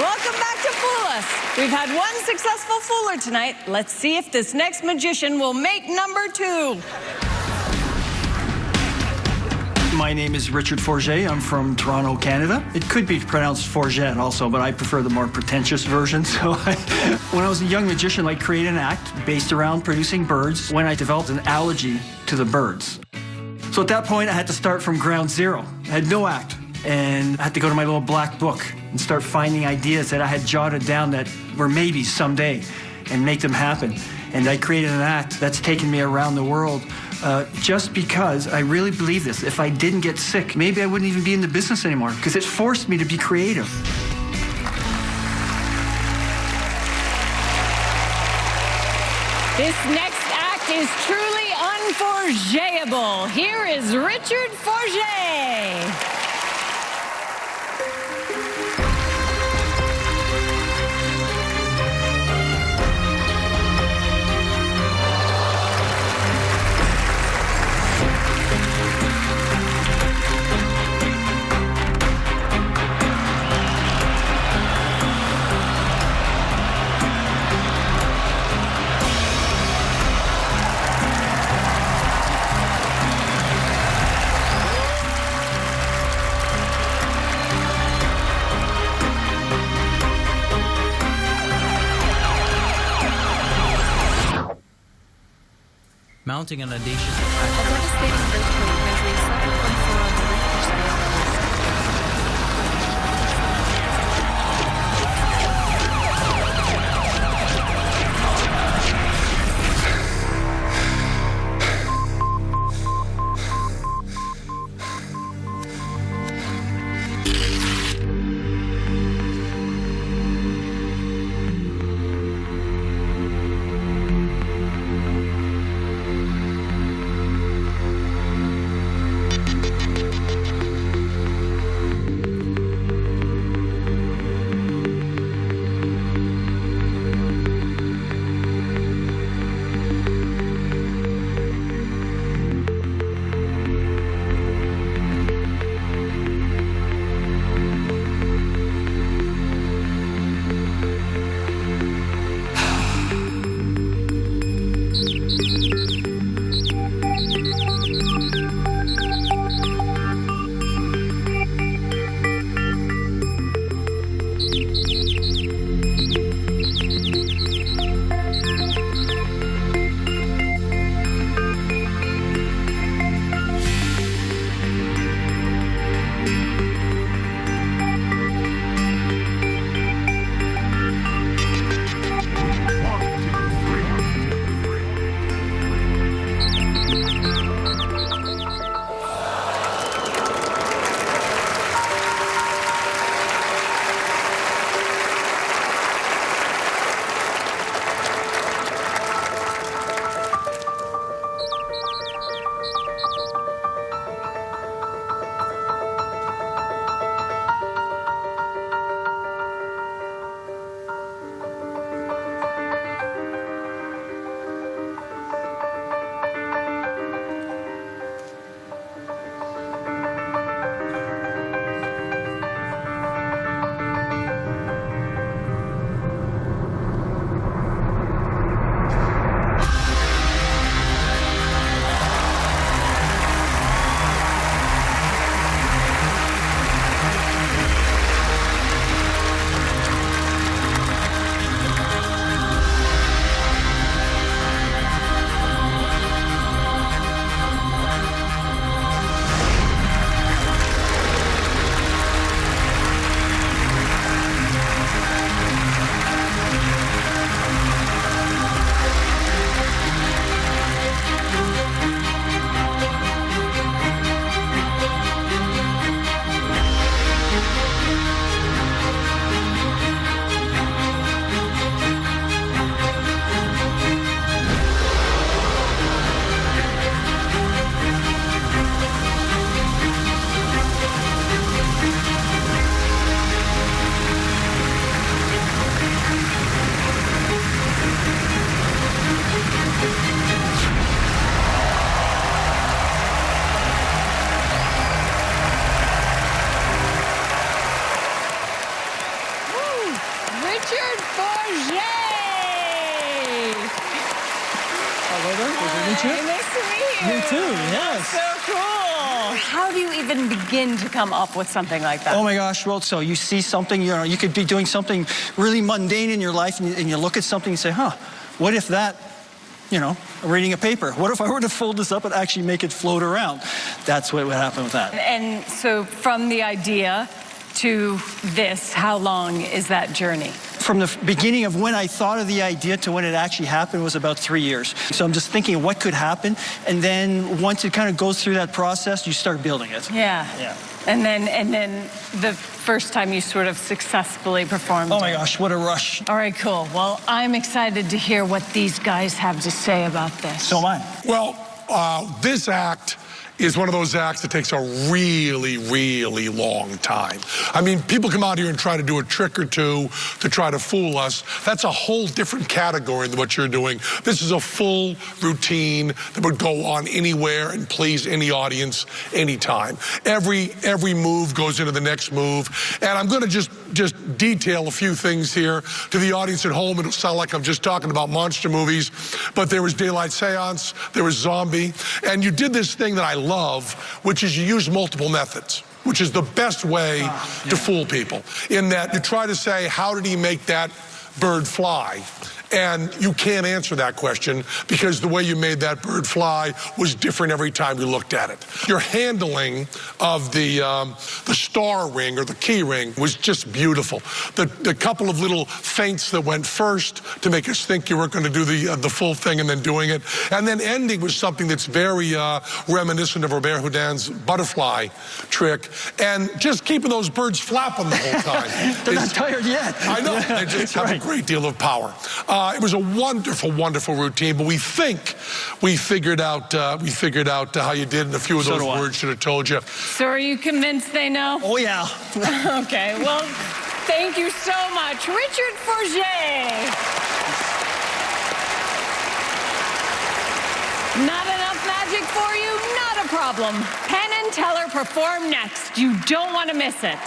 Welcome back to Fool Us. We've had one successful fooler tonight. Let's see if this next magician will make number 2. My name is Richard Forget. I'm from Toronto, Canada. It could be pronounced Forget also, but I prefer the more pretentious version. When I was a young magician, I created an act based around producing birds when I developed an allergy to the birds. So at that point, I had to start from ground zero. I had no act, and I had to go to my little black book and start finding ideas that I had jotted down that were maybe someday and make them happen. And I created an act that's taken me around the world just because I really believe this. If I didn't get sick, maybe I wouldn't even be in the business anymore because it forced me to be creative. This next act is truly unforgettable. Here is Richard Forget. Mounting an audacious A devastating earthquake measuring 7.4 on the Richter scale. too, yes. So cool. How do you even begin to come up with something like that? Oh my gosh, well, so you see something, you know, you could be doing something really mundane in your life and you look at something and say, huh, what if that, you know, reading a paper. What if I were to fold this up and actually make it float around? That's what would happen with that. And so from the idea to this, how long is that journey? From the beginning of when I thought of the idea to when it actually happened was about 3 years. So I'm just thinking what could happen, and then once it kind of goes through that process, you start building it. Yeah. Yeah. And then the first time you sort of successfully performed. Oh my gosh, what a rush. All right, cool. Well, I'm excited to hear what these guys have to say about this. So am I. Well, this act is one of those acts that takes a really, really long time. I mean, people come out here and try to do a trick or two to try to fool us. That's a whole different category than what you're doing. This is a full routine that would go on anywhere and please any audience anytime. Every move goes into the next move. And I'm going to just detail a few things here to the audience at home. It'll sound like I'm just talking about monster movies, but there was Daylight Seance, there was Zombie, and you did this thing that I love, which is you use multiple methods, which is the best way to fool people, in that you try to say, how did he make that bird fly? And you can't answer that question because the way you made that bird fly was different every time you looked at it. Your handling of the star ring or the key ring was just beautiful. The couple of little feints that went first to make us think you were going to do the full thing and then doing it. And then ending with something that's very reminiscent of Robert Houdin's butterfly trick. And just keeping those birds flapping the whole time. They're not tired yet. I know. They just have a great deal of power. It was a wonderful, wonderful routine, but we think we figured out how you did, and a few of those words should have told you. So are you convinced they know? Oh, yeah. Okay, well, thank you so much. Richard Forget. Not enough magic for you? Not a problem. Penn and Teller perform next. You don't want to miss it.